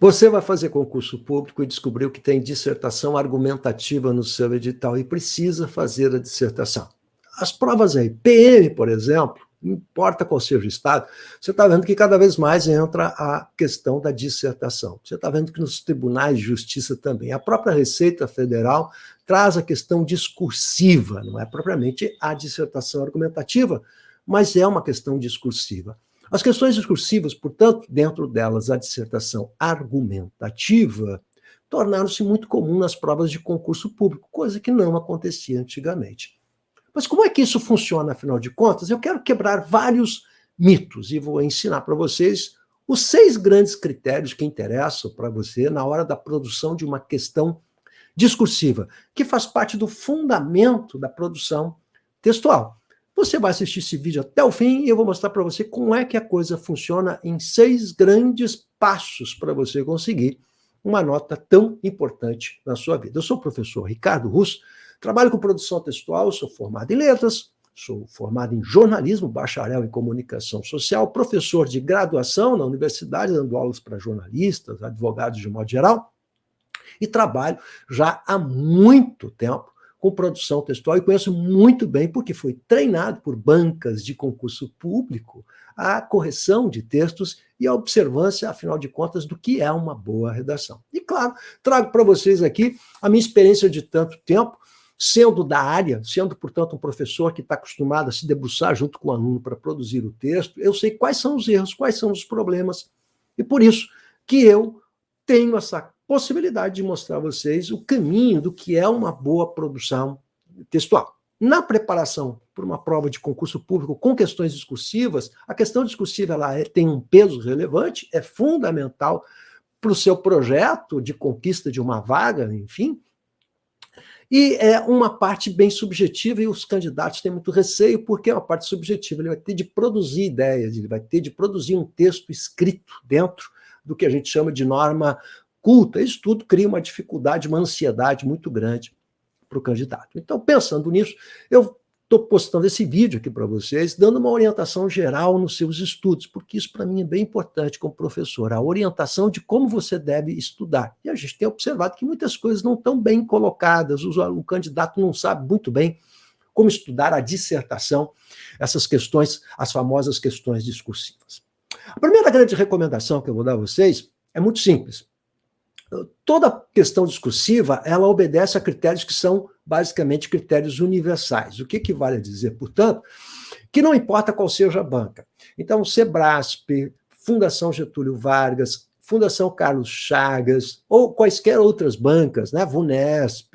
Você vai fazer concurso público e descobriu que tem dissertação argumentativa no seu edital e precisa fazer a dissertação. As provas aí, PM, por exemplo, não importa qual seja o estado, você está vendo que cada vez mais entra a questão da dissertação. Você está vendo que nos tribunais de justiça também. A própria Receita Federal traz a questão discursiva, não é propriamente a dissertação argumentativa, mas é uma questão discursiva. As questões discursivas, portanto, dentro delas a dissertação argumentativa, tornaram-se muito comum nas provas de concurso público, coisa que não acontecia antigamente. Mas como é que isso funciona, afinal de contas? Eu quero quebrar vários mitos e vou ensinar para vocês os 6 grandes critérios que interessam para você na hora da produção de uma questão discursiva, que faz parte do fundamento da produção textual. Você vai assistir esse vídeo até o fim e eu vou mostrar para você como é que a coisa funciona em 6 grandes passos para você conseguir uma nota tão importante na sua vida. Eu sou o professor Ricardo Russo, trabalho com produção textual, sou formado em letras, sou formado em jornalismo, bacharel em comunicação social, professor de graduação na universidade, dando aulas para jornalistas, advogados de modo geral, e trabalho já há muito tempo com produção textual e conheço muito bem, porque fui treinado por bancas de concurso público, a correção de textos e a observância, afinal de contas, do que é uma boa redação. E, claro, trago para vocês aqui a minha experiência de tanto tempo, sendo da área, sendo, portanto, um professor que está acostumado a se debruçar junto com o aluno para produzir o texto, eu sei quais são os erros, quais são os problemas, e por isso que eu tenho essa possibilidade de mostrar a vocês o caminho do que é uma boa produção textual. Na preparação para uma prova de concurso público com questões discursivas, a questão discursiva tem um peso relevante, é fundamental para o seu projeto de conquista de uma vaga, enfim, e é uma parte bem subjetiva e os candidatos têm muito receio porque é uma parte subjetiva, ele vai ter de produzir ideias, ele vai ter de produzir um texto escrito dentro do que a gente chama de norma culta. Isso tudo cria uma dificuldade, uma ansiedade muito grande para o candidato. Então, pensando nisso, eu estou postando esse vídeo aqui para vocês, dando uma orientação geral nos seus estudos, porque isso para mim é bem importante como professor, a orientação de como você deve estudar. E a gente tem observado que muitas coisas não estão bem colocadas, o candidato não sabe muito bem como estudar a dissertação, essas questões, as famosas questões discursivas. A primeira grande recomendação que eu vou dar a vocês é muito simples. Toda questão discursiva, ela obedece a critérios que são basicamente critérios universais. O que vale a dizer, portanto, que não importa qual seja a banca. Então, Sebrasp, Fundação Getúlio Vargas, Fundação Carlos Chagas, ou quaisquer outras bancas, né, Vunesp,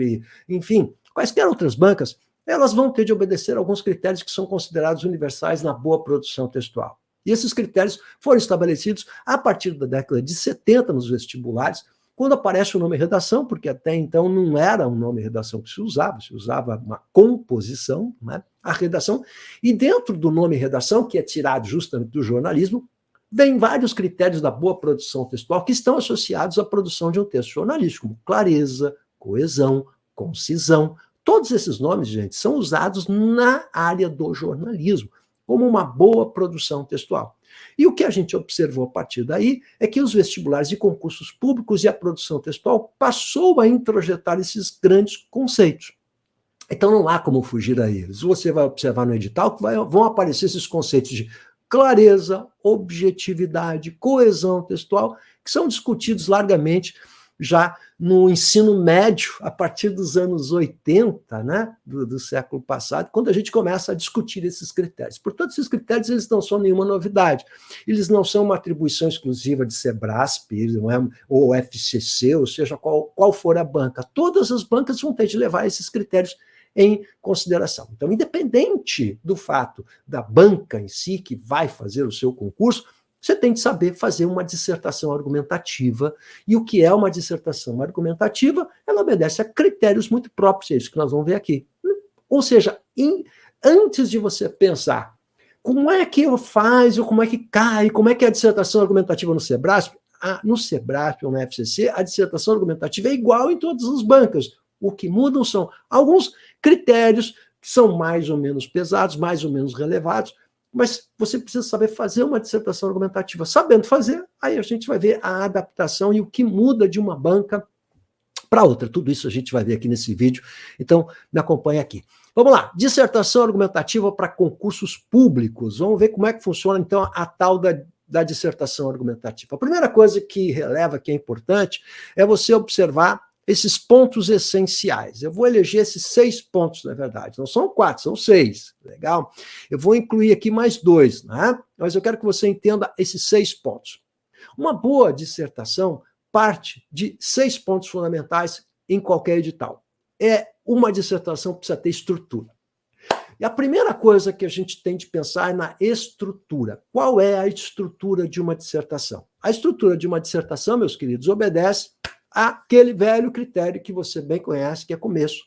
enfim, quaisquer outras bancas, elas vão ter de obedecer a alguns critérios que são considerados universais na boa produção textual. E esses critérios foram estabelecidos a partir da década de 70 nos vestibulares, quando aparece o nome redação, porque até então não era um nome redação que se usava uma composição, né, a redação, e dentro do nome redação, que é tirado justamente do jornalismo, vem vários critérios da boa produção textual que estão associados à produção de um texto jornalístico, como clareza, coesão, concisão. Todos esses nomes, gente, são usados na área do jornalismo, como uma boa produção textual. E o que a gente observou a partir daí é que os vestibulares de concursos públicos e a produção textual passou a introjetar esses grandes conceitos. Então não há como fugir a eles. Você vai observar no edital que vão aparecer esses conceitos de clareza, objetividade, coesão textual, que são discutidos largamente já no ensino médio, a partir dos anos 80, né, do século passado, quando a gente começa a discutir esses critérios. Portanto, esses critérios eles não são nenhuma novidade. Eles não são uma atribuição exclusiva de Sebrasp, não é, ou FCC, ou seja, qual for a banca. Todas as bancas vão ter de levar esses critérios em consideração. Então, independente do fato da banca em si, que vai fazer o seu concurso, você tem de saber fazer uma dissertação argumentativa. E o que é uma dissertação argumentativa? Ela obedece a critérios muito próprios, é isso que nós vamos ver aqui. Ou seja, antes de você pensar como é que eu faço, como é que cai, como é que é a dissertação argumentativa no Sebrasp, no Sebrasp ou na FCC, a dissertação argumentativa é igual em todas as bancas. O que mudam são alguns critérios que são mais ou menos pesados, mais ou menos relevados, mas você precisa saber fazer uma dissertação argumentativa. Sabendo fazer, aí a gente vai ver a adaptação e o que muda de uma banca para outra. Tudo isso a gente vai ver aqui nesse vídeo, então me acompanha aqui. Vamos lá, dissertação argumentativa para concursos públicos. Vamos ver como é que funciona, então, a tal da dissertação argumentativa. A primeira coisa que releva, que é importante, é você observar esses pontos essenciais. Eu vou eleger esses 6 pontos, na verdade. Não são 4, são 6. Legal? Eu vou incluir aqui mais 2, né? Mas eu quero que você entenda esses 6 pontos. Uma boa dissertação parte de 6 pontos fundamentais em qualquer edital. Uma dissertação precisa ter estrutura. E a primeira coisa que a gente tem de pensar é na estrutura. Qual é a estrutura de uma dissertação? A estrutura de uma dissertação, meus queridos, obedece àquele velho critério que você bem conhece, que é começo,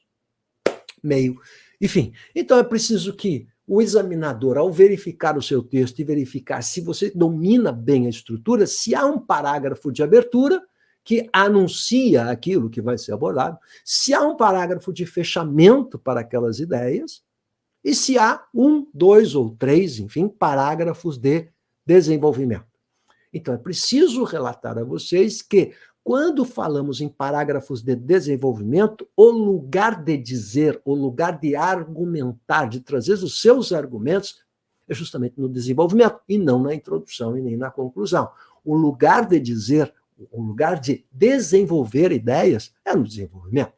meio e fim. Então é preciso que o examinador, ao verificar o seu texto e verificar se você domina bem a estrutura, se há um parágrafo de abertura que anuncia aquilo que vai ser abordado, se há um parágrafo de fechamento para aquelas ideias, e se há 1, 2 ou 3, enfim, parágrafos de desenvolvimento. Então, é preciso relatar a vocês que, quando falamos em parágrafos de desenvolvimento, o lugar de dizer, o lugar de argumentar, de trazer os seus argumentos, é justamente no desenvolvimento, e não na introdução e nem na conclusão. O lugar de dizer, o lugar de desenvolver ideias é no desenvolvimento.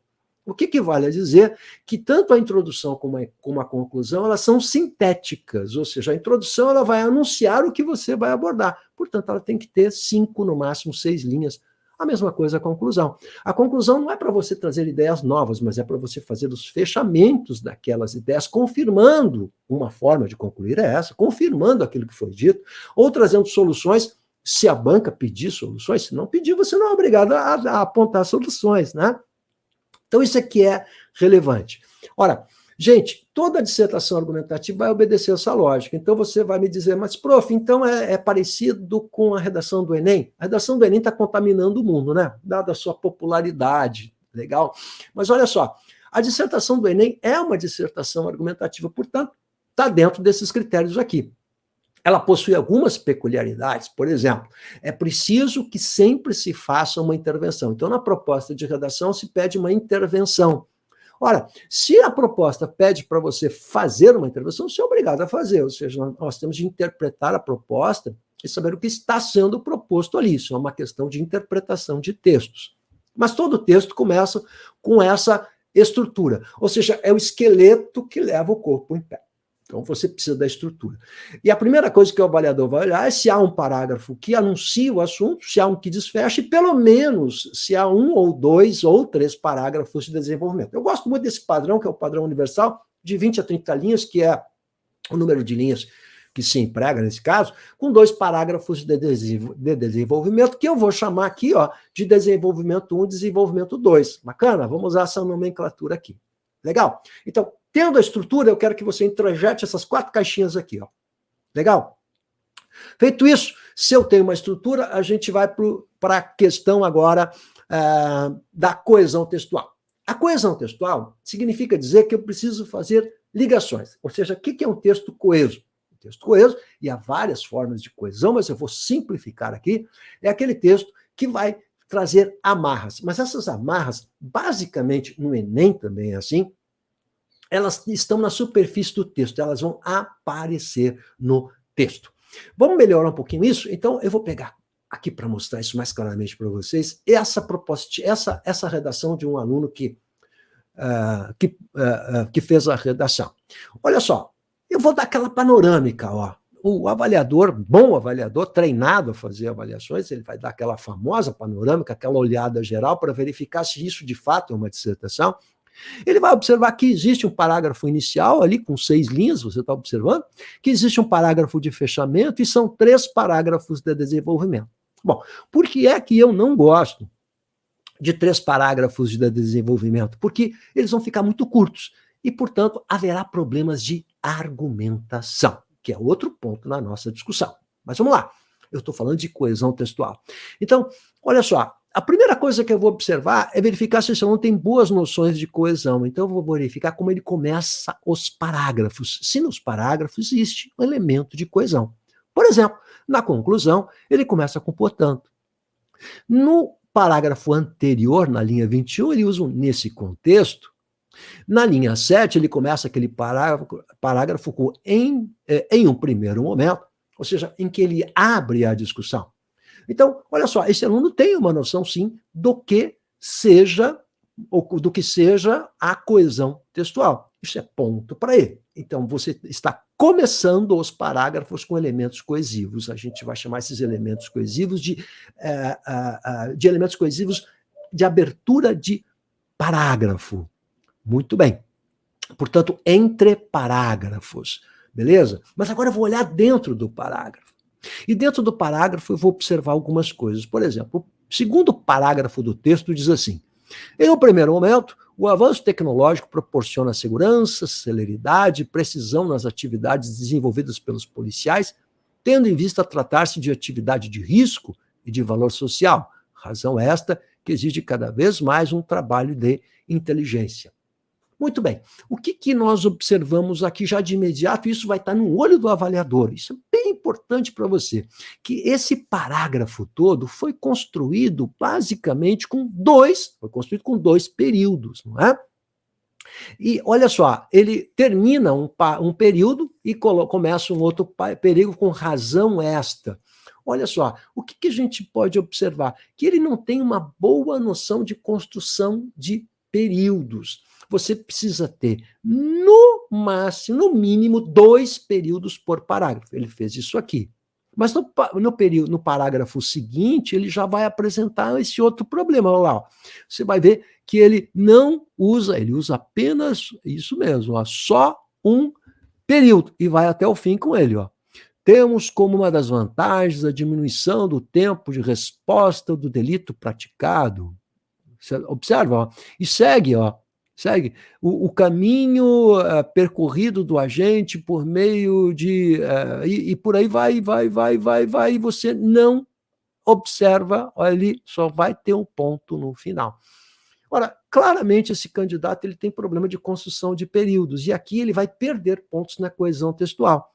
O que vale a dizer que tanto a introdução como a conclusão, elas são sintéticas, ou seja, a introdução ela vai anunciar o que você vai abordar. Portanto, ela tem que ter 5, no máximo 6 linhas. A mesma coisa a conclusão. A conclusão não é para você trazer ideias novas, mas é para você fazer os fechamentos daquelas ideias, confirmando uma forma de concluir é essa, confirmando aquilo que foi dito, ou trazendo soluções, se a banca pedir soluções. Se não pedir, você não é obrigado a apontar soluções, né? Então, isso aqui é relevante. Ora, gente, toda dissertação argumentativa vai obedecer essa lógica. Então, você vai me dizer, mas, prof, então é parecido com a redação do Enem? A redação do Enem está contaminando o mundo, né? Dada a sua popularidade, legal? Mas olha só, a dissertação do Enem é uma dissertação argumentativa, portanto, está dentro desses critérios aqui. Ela possui algumas peculiaridades, por exemplo, é preciso que sempre se faça uma intervenção. Então, na proposta de redação, se pede uma intervenção. Ora, se a proposta pede para você fazer uma intervenção, você é obrigado a fazer, ou seja, nós temos de interpretar a proposta e saber o que está sendo proposto ali. Isso é uma questão de interpretação de textos. Mas todo texto começa com essa estrutura, ou seja, é o esqueleto que leva o corpo em pé. Então, você precisa da estrutura. E a primeira coisa que o avaliador vai olhar é se há um parágrafo que anuncia o assunto, se há um que desfecha, e pelo menos se há 1 ou 2 ou 3 parágrafos de desenvolvimento. Eu gosto muito desse padrão, que é o padrão universal, de 20 a 30 linhas, que é o número de linhas que se emprega nesse caso, com 2 parágrafos de desenvolvimento, que eu vou chamar aqui de desenvolvimento 1 e desenvolvimento 2. Bacana? Vamos usar essa nomenclatura aqui. Legal? Então, tendo a estrutura, eu quero que você introjete essas 4 caixinhas aqui. Legal? Feito isso, se eu tenho uma estrutura, a gente vai para a questão agora da coesão textual. A coesão textual significa dizer que eu preciso fazer ligações. Ou seja, o que é um texto coeso? Um texto coeso, e há várias formas de coesão, mas eu vou simplificar aqui, é aquele texto que vai trazer amarras. Mas essas amarras, basicamente, no Enem também é assim, elas estão na superfície do texto, elas vão aparecer no texto. Vamos melhorar um pouquinho isso? Então, eu vou pegar aqui para mostrar isso mais claramente para vocês, essa redação de um aluno que fez a redação. Olha só, eu vou dar aquela panorâmica, O avaliador, bom avaliador, treinado a fazer avaliações, ele vai dar aquela famosa panorâmica, aquela olhada geral para verificar se isso de fato é uma dissertação. Ele vai observar que existe um parágrafo inicial ali com 6 linhas, você está observando, que existe um parágrafo de fechamento e são 3 parágrafos de desenvolvimento. Bom, por que é que eu não gosto de 3 parágrafos de desenvolvimento? Porque eles vão ficar muito curtos e, portanto, haverá problemas de argumentação, que é outro ponto na nossa discussão. Mas vamos lá, eu estou falando de coesão textual. Então, olha só, a primeira coisa que eu vou observar é verificar se esse aluno tem boas noções de coesão. Então, eu vou verificar como ele começa os parágrafos. Se nos parágrafos existe um elemento de coesão. Por exemplo, na conclusão, ele começa com portanto. No parágrafo anterior, na linha 21, ele usa nesse contexto. Na linha 7, ele começa aquele parágrafo com em um primeiro momento, ou seja, em que ele abre a discussão. Então, olha só, esse aluno tem uma noção, sim, do que seja a coesão textual. Isso é ponto para ele. Então, você está começando os parágrafos com elementos coesivos. A gente vai chamar esses elementos coesivos de elementos coesivos de abertura de parágrafo. Muito bem. Portanto, entre parágrafos. Beleza? Mas agora eu vou olhar dentro do parágrafo. E dentro do parágrafo eu vou observar algumas coisas. Por exemplo, o segundo parágrafo do texto diz assim: em um primeiro momento, o avanço tecnológico proporciona segurança, celeridade e precisão nas atividades desenvolvidas pelos policiais, tendo em vista tratar-se de atividade de risco e de valor social. Razão esta que exige cada vez mais um trabalho de inteligência. Muito bem. O que nós observamos aqui já de imediato? Isso vai estar no olho do avaliador. Isso é bem importante para você. Que esse parágrafo todo foi construído basicamente com dois períodos, não é? E olha só, ele termina um período e começa um outro período com razão esta. Olha só, o que a gente pode observar? Que ele não tem uma boa noção de construção de períodos. Você precisa ter, no máximo, no mínimo, 2 períodos por parágrafo. Ele fez isso aqui. Mas no parágrafo seguinte, ele já vai apresentar esse outro problema. Olha lá, ó. Você vai ver que ele não usa, ele usa apenas, isso mesmo, ó, só um período, e vai até o fim com ele. Ó. Temos como uma das vantagens a diminuição do tempo de resposta do delito praticado. Você observa, ó, e segue, ó. Segue o caminho percorrido do agente por meio de... e por aí vai, e você não observa, ele só vai ter um ponto no final. Ora, claramente esse candidato ele tem problema de construção de períodos, e aqui ele vai perder pontos na coesão textual.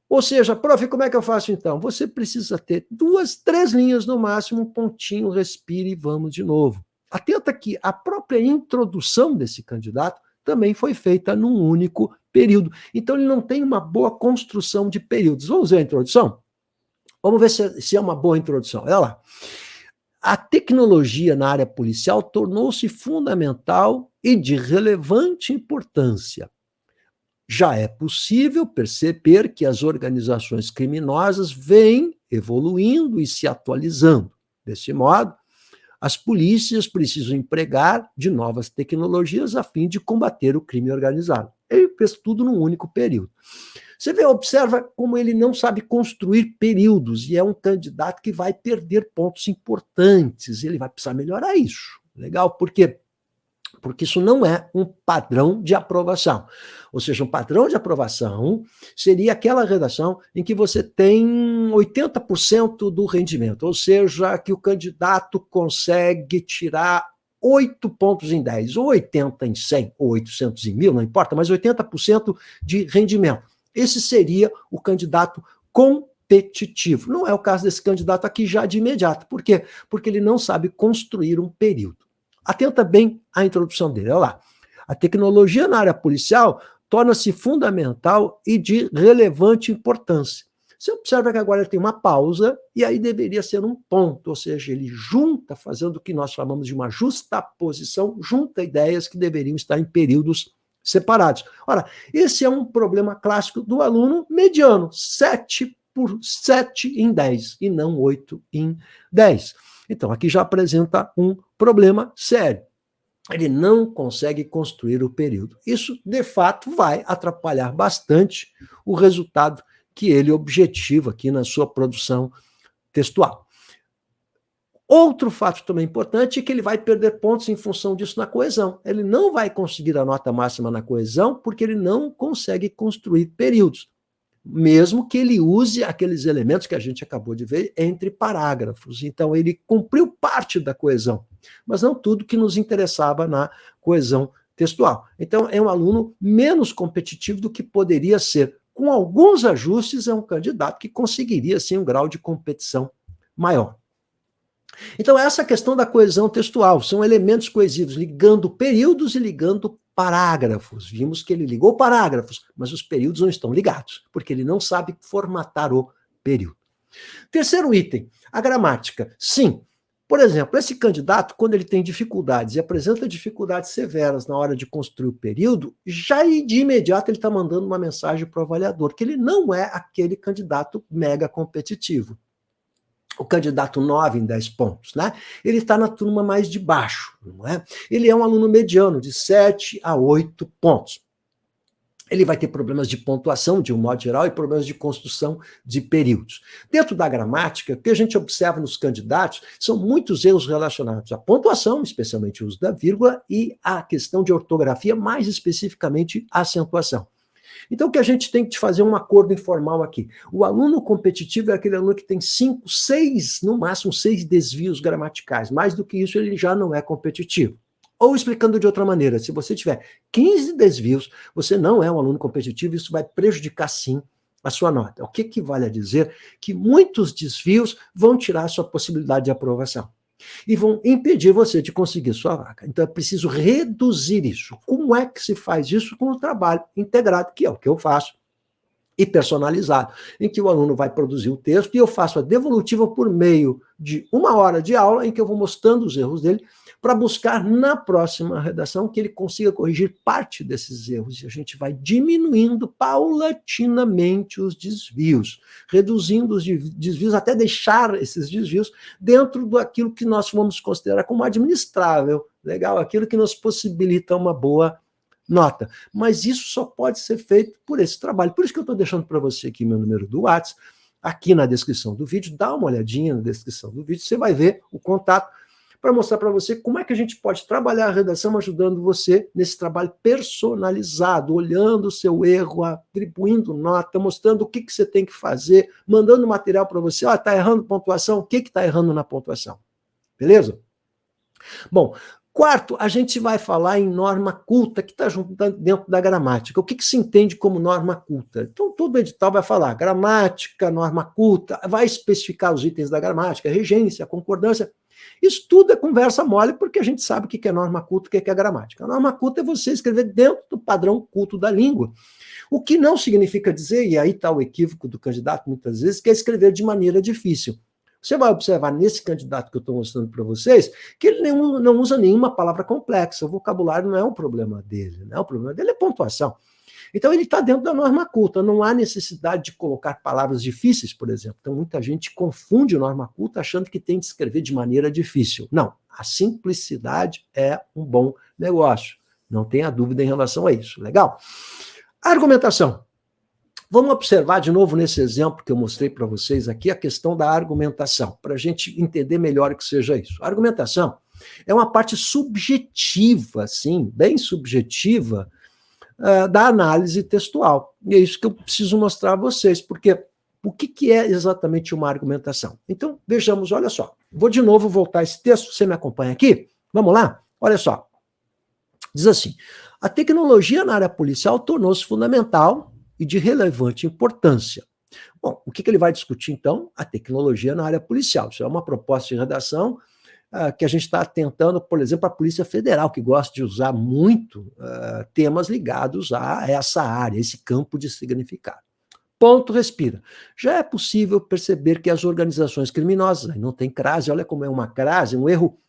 Ou seja, prof, como é que eu faço então? Você precisa ter 2, 3 linhas no máximo, um pontinho, respire e vamos de novo. Atenta que a própria introdução desse candidato também foi feita num único período. Então, ele não tem uma boa construção de períodos. Vamos ver a introdução? Vamos ver se é uma boa introdução. Olha lá. A tecnologia na área policial tornou-se fundamental e de relevante importância. Já é possível perceber que as organizações criminosas vêm evoluindo e se atualizando. Desse modo, as polícias precisam empregar de novas tecnologias a fim de combater o crime organizado. Ele fez tudo num único período. Você vê, observa como ele não sabe construir períodos, e é um candidato que vai perder pontos importantes, ele vai precisar melhorar isso. Legal? Por quê? Porque isso não é um padrão de aprovação. Ou seja, um padrão de aprovação seria aquela redação em que você tem 80% do rendimento, ou seja, que o candidato consegue tirar 8 pontos em 10, ou 80 em 100, ou 800 em 1000, não importa, mas 80% de rendimento. Esse seria o candidato competitivo. Não é o caso desse candidato aqui já de imediato. Por quê? Porque ele não sabe construir um período. Atenta bem à introdução dele, olha lá. A tecnologia na área policial torna-se fundamental e de relevante importância. Você observa que agora ele tem uma pausa e aí deveria ser um ponto, ou seja, ele junta, fazendo o que nós chamamos de uma justaposição, junta ideias que deveriam estar em períodos separados. Ora, esse é um problema clássico do aluno mediano, 7 em 10 e não 8 em 10. Então, aqui já apresenta um problema sério. Ele não consegue construir o período. Isso, de fato, vai atrapalhar bastante o resultado que ele objetiva aqui na sua produção textual. Outro fato também importante é que ele vai perder pontos em função disso na coesão. Ele não vai conseguir a nota máxima na coesão porque ele não consegue construir períodos. mesmo que ele use aqueles elementos que a gente acabou de ver entre parágrafos. Então, ele cumpriu parte da coesão, mas não tudo que nos interessava na coesão textual. Então, é um aluno menos competitivo do que poderia ser. Com alguns ajustes, é um candidato que conseguiria, sim, um grau de competição maior. Então, essa questão da coesão textual, são elementos coesivos ligando períodos e ligando parágrafos. Vimos que ele ligou parágrafos, mas os períodos não estão ligados, porque ele não sabe formatar o período. Terceiro item, a gramática. Sim, por exemplo, esse candidato, quando ele tem dificuldades e apresenta dificuldades severas na hora de construir o período, já de imediato ele está mandando uma mensagem para o avaliador, que ele não é aquele candidato mega competitivo. O candidato 9 em 10 pontos, né? Ele está na turma mais de baixo, não é? Ele é um aluno mediano, de 7 a 8 pontos. Ele vai ter problemas de pontuação, de um modo geral, e problemas de construção de períodos. Dentro da gramática, o que a gente observa nos candidatos são muitos erros relacionados à pontuação, especialmente o uso da vírgula, e à questão de ortografia, mais especificamente a acentuação. Então, o que a gente tem que fazer um acordo informal aqui. O aluno competitivo é aquele aluno que tem 5, 6, no máximo 6 desvios gramaticais. Mais do que isso, ele já não é competitivo. Ou explicando de outra maneira, se você tiver 15 desvios, você não é um aluno competitivo, isso vai prejudicar, sim, a sua nota. O que equivale a dizer que muitos desvios vão tirar a sua possibilidade de aprovação e vão impedir você de conseguir sua vaga. Então, é preciso reduzir isso. Como é que se faz isso? Com o trabalho integrado, que é o que eu faço, e personalizado, em que o aluno vai produzir o texto e eu faço a devolutiva por meio de 1 hora de aula, em que eu vou mostrando os erros dele, para buscar na próxima redação que ele consiga corrigir parte desses erros. E a gente vai diminuindo paulatinamente os desvios, reduzindo os desvios até deixar esses desvios dentro daquilo que nós vamos considerar como administrável, legal? Aquilo que nos possibilita uma boa nota. Mas isso só pode ser feito por esse trabalho. Por isso que eu estou deixando para você aqui meu número do WhatsApp, aqui na descrição do vídeo. Dá uma olhadinha na descrição do vídeo, você vai ver o contato para mostrar para você como é que a gente pode trabalhar a redação ajudando você nesse trabalho personalizado, olhando o seu erro, atribuindo nota, mostrando o que você tem que fazer, mandando material para você. Ó, está errando pontuação, o que está errando na pontuação? Beleza? Bom, quarto, a gente vai falar em norma culta, que está dentro da gramática. O que se entende como norma culta? Então, todo edital vai falar gramática, norma culta, vai especificar os itens da gramática, regência, concordância. Isso tudo é conversa mole, porque a gente sabe o que é norma culta e o que é gramática. A norma culta é você escrever dentro do padrão culto da língua. O que não significa dizer, e aí está o equívoco do candidato muitas vezes, que é escrever de maneira difícil. Você vai observar nesse candidato que eu estou mostrando para vocês, que ele não usa nenhuma palavra complexa, o vocabulário não é um problema dele, né? O problema dele é pontuação. Então, ele está dentro da norma culta, não há necessidade de colocar palavras difíceis, por exemplo. Então, muita gente confunde norma culta achando que tem de escrever de maneira difícil. Não, a simplicidade é um bom negócio. Não tenha dúvida em relação a isso. Legal? Argumentação. Vamos observar de novo nesse exemplo que eu mostrei para vocês aqui a questão da argumentação, para a gente entender melhor o que seja isso. A argumentação é uma parte subjetiva, sim, bem subjetiva, da análise textual. E é isso que eu preciso mostrar a vocês, porque o que é exatamente uma argumentação? Então, vejamos, olha só. Vou de novo voltar esse texto, você me acompanha aqui? Vamos lá? Olha só. Diz assim, a tecnologia na área policial tornou-se fundamental e de relevante importância. Bom, o que ele vai discutir, então? A tecnologia na área policial. Isso é uma proposta de redação que a gente está tentando, por exemplo, a Polícia Federal, que gosta de usar muito temas ligados a essa área, esse campo de significado. Ponto, respira. Já é possível perceber que as organizações criminosas, aí não tem crase, olha como é uma crase, um erro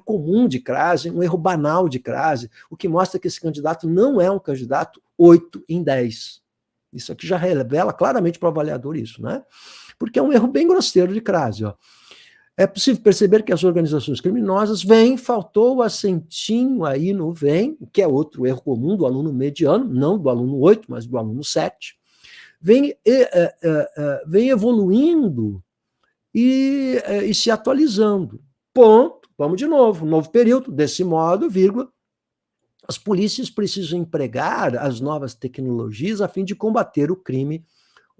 comum de crase, um erro banal de crase, o que mostra que esse candidato não é um candidato 8 em 10. Isso aqui já revela claramente para o avaliador isso, né? Porque é um erro bem grosseiro de crase, ó. É possível perceber que as organizações criminosas faltou o acentinho aí no vem, que é outro erro comum do aluno mediano, não do aluno 8, mas do aluno 7, vem evoluindo e se atualizando. Ponto, vamos de novo, novo período, desse modo, vírgula, as polícias precisam empregar as novas tecnologias a fim de combater o crime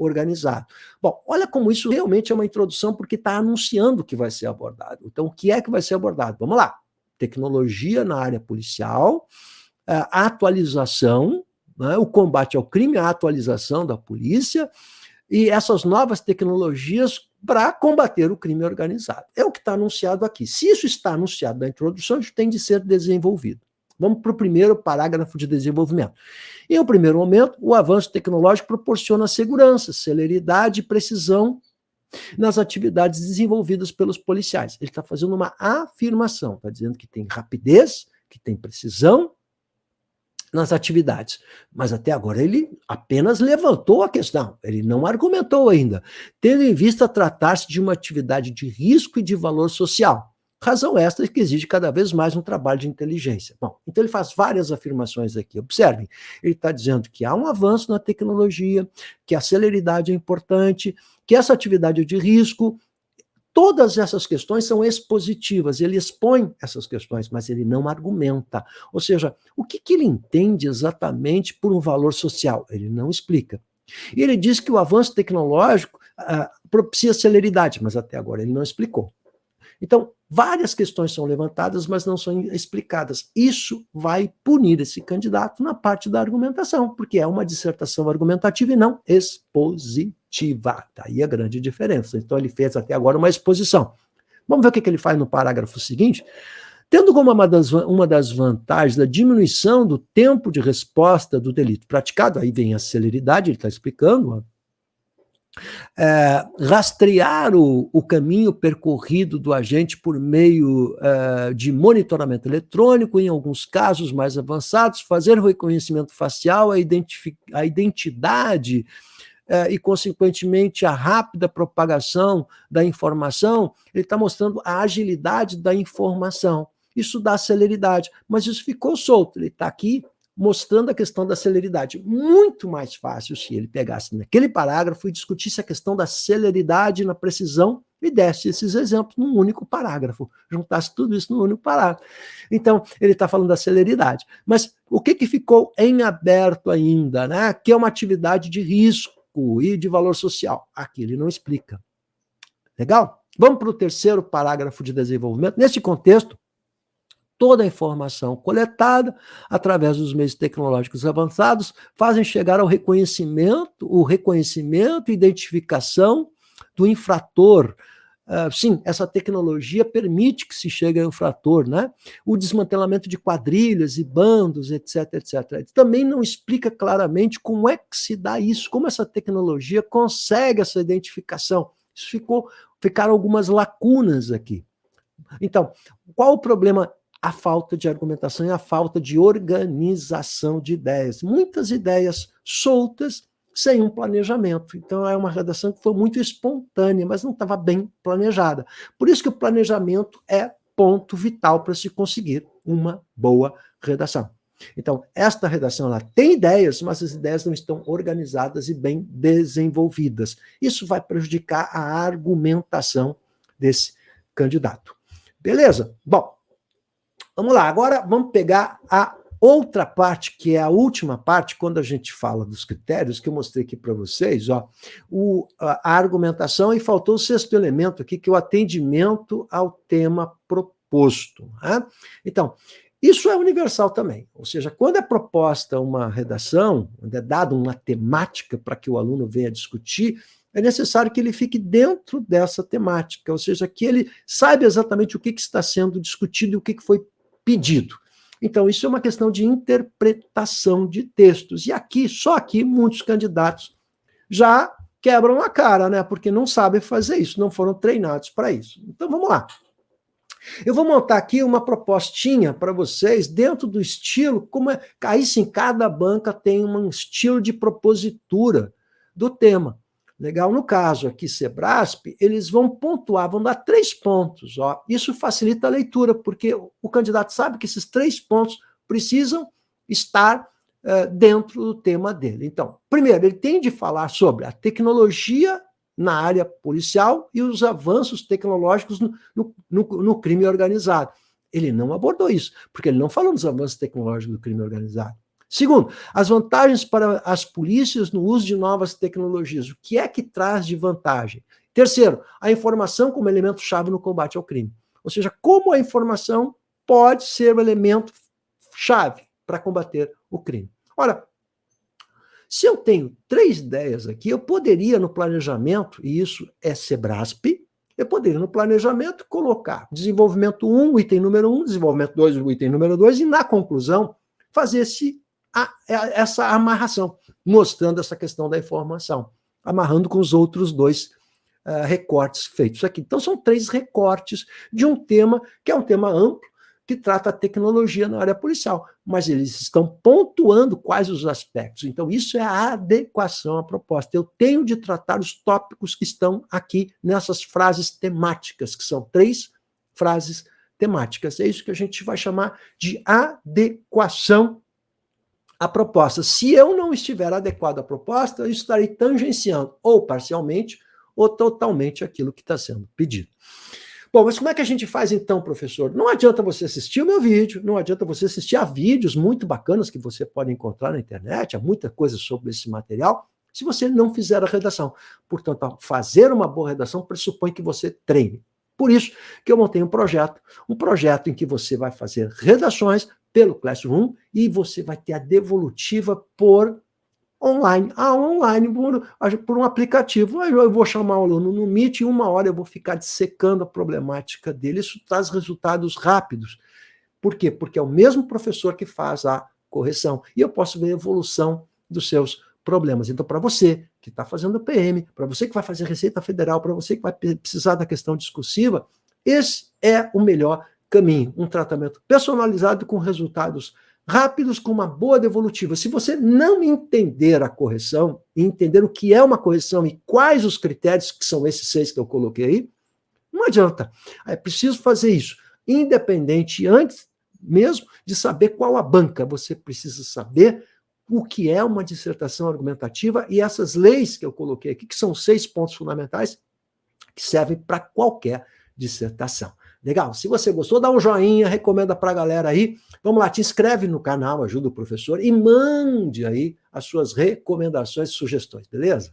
organizado. Bom, olha como isso realmente é uma introdução, porque está anunciando o que vai ser abordado. Então, o que é que vai ser abordado? Vamos lá. Tecnologia na área policial, a atualização, né, o combate ao crime, a atualização da polícia e essas novas tecnologias para combater o crime organizado. É o que está anunciado aqui. Se isso está anunciado na introdução, isso tem de ser desenvolvido. Vamos para o primeiro parágrafo de desenvolvimento. Em um primeiro momento, o avanço tecnológico proporciona segurança, celeridade e precisão nas atividades desenvolvidas pelos policiais. Ele está fazendo uma afirmação, está dizendo que tem rapidez, que tem precisão nas atividades. Mas até agora ele apenas levantou a questão, ele não argumentou ainda, tendo em vista tratar-se de uma atividade de risco e de valor social. Razão esta que exige cada vez mais um trabalho de inteligência. Bom, então ele faz várias afirmações aqui. Observem, ele está dizendo que há um avanço na tecnologia, que a celeridade é importante, que essa atividade é de risco. Todas essas questões são expositivas, ele expõe essas questões, mas ele não argumenta. Ou seja, o que ele entende exatamente por um valor social? Ele não explica. E ele diz que o avanço tecnológico propicia celeridade, mas até agora ele não explicou. Então, várias questões são levantadas, mas não são explicadas. Isso vai punir esse candidato na parte da argumentação, porque é uma dissertação argumentativa e não expositiva. Daí a grande diferença. Então, ele fez até agora uma exposição. Vamos ver o que ele faz no parágrafo seguinte? Tendo como uma das vantagens da diminuição do tempo de resposta do delito praticado, aí vem a celeridade, ele está explicando, rastrear o caminho percorrido do agente por meio de monitoramento eletrônico, em alguns casos mais avançados, fazer o reconhecimento facial, a identidade e, consequentemente, a rápida propagação da informação. Ele está mostrando a agilidade da informação. Isso dá celeridade, mas isso ficou solto. Ele está aqui mostrando a questão da celeridade. Muito mais fácil se ele pegasse naquele parágrafo e discutisse a questão da celeridade na precisão e desse esses exemplos num único parágrafo, juntasse tudo isso num único parágrafo. Então, ele está falando da celeridade. Mas o que ficou em aberto ainda, né? Que é uma atividade de risco e de valor social. Aqui ele não explica. Legal? Vamos para o terceiro parágrafo de desenvolvimento. Nesse contexto, toda a informação coletada através dos meios tecnológicos avançados fazem chegar ao reconhecimento e identificação do infrator. Sim, essa tecnologia permite que se chegue ao infrator, né? O desmantelamento de quadrilhas e bandos, etc, etc. Também não explica claramente como é que se dá isso, como essa tecnologia consegue essa identificação. Ficaram algumas lacunas aqui. Então, qual o problema? A falta de argumentação e a falta de organização de ideias. Muitas ideias soltas, sem um planejamento. Então, é uma redação que foi muito espontânea, mas não estava bem planejada. Por isso que o planejamento é ponto vital para se conseguir uma boa redação. Então, esta redação ela tem ideias, mas as ideias não estão organizadas e bem desenvolvidas. Isso vai prejudicar a argumentação desse candidato. Beleza? Bom, vamos lá, agora vamos pegar a outra parte, que é a última parte, quando a gente fala dos critérios, que eu mostrei aqui para vocês, ó, a argumentação, e faltou o sexto elemento aqui, que é o atendimento ao tema proposto. Né? Então, isso é universal também, ou seja, quando é proposta uma redação, quando é dada uma temática para que o aluno venha discutir, é necessário que ele fique dentro dessa temática, ou seja, que ele saiba exatamente o que está sendo discutido e o que foi pedido. Então, isso é uma questão de interpretação de textos. E aqui, só aqui, muitos candidatos já quebram a cara, né? Porque não sabem fazer isso, não foram treinados para isso. Então, vamos lá. Eu vou montar aqui uma propostinha para vocês dentro do estilo, aí sim, cada banca tem um estilo de propositura do tema. Legal? No caso aqui, Sebrasp, eles vão pontuar, vão dar 3 pontos. Ó. Isso facilita a leitura, porque o candidato sabe que esses 3 pontos precisam estar dentro do tema dele. Então, primeiro, ele tem de falar sobre a tecnologia na área policial e os avanços tecnológicos no crime organizado. Ele não abordou isso, porque ele não falou dos avanços tecnológicos do crime organizado. Segundo, as vantagens para as polícias no uso de novas tecnologias. O que é que traz de vantagem? Terceiro, a informação como elemento-chave no combate ao crime. Ou seja, como a informação pode ser o elemento-chave para combater o crime. Ora, se eu tenho 3 ideias aqui, eu poderia no planejamento, e isso é Sebrasp, eu poderia no planejamento colocar desenvolvimento 1, item número 1, desenvolvimento 2, o item número 2, e na conclusão fazer essa amarração, mostrando essa questão da informação, amarrando com os outros 2 recortes feitos aqui. Então, são 3 recortes de um tema que é um tema amplo, que trata a tecnologia na área policial, mas eles estão pontuando quais os aspectos. Então, isso é a adequação à proposta. Eu tenho de tratar os tópicos que estão aqui nessas frases temáticas, que são 3 frases temáticas. É isso que a gente vai chamar de adequação à proposta. Se eu não estiver adequado à proposta, eu estarei tangenciando, ou parcialmente, ou totalmente aquilo que está sendo pedido. Bom, mas como é que a gente faz então, professor? Não adianta você assistir o meu vídeo, não adianta você assistir a vídeos muito bacanas que você pode encontrar na internet, há muita coisa sobre esse material, se você não fizer a redação. Portanto, fazer uma boa redação pressupõe que você treine. Por isso que eu montei um projeto em que você vai fazer redações pelo Classroom e você vai ter a devolutiva por online, por um aplicativo. Eu vou chamar o aluno no Meet e 1 hora eu vou ficar dissecando a problemática dele. Isso traz resultados rápidos. Por quê? Porque é o mesmo professor que faz a correção. E eu posso ver a evolução dos seus problemas. Então, para você que está fazendo PM, para você que vai fazer Receita Federal, para você que vai precisar da questão discursiva, esse é o melhor caminho. Um tratamento personalizado com resultados rápidos, com uma boa devolutiva. Se você não entender a correção, e entender o que é uma correção e quais os critérios, que são esses 6 que eu coloquei aí, não adianta. É preciso fazer isso, independente, antes mesmo de saber qual a banca. Você precisa saber o que é uma dissertação argumentativa e essas leis que eu coloquei aqui, que são 6 pontos fundamentais, que servem para qualquer dissertação. Legal? Se você gostou, dá um joinha, recomenda para a galera aí. Vamos lá, te inscreve no canal, ajuda o professor e mande aí as suas recomendações e sugestões, beleza?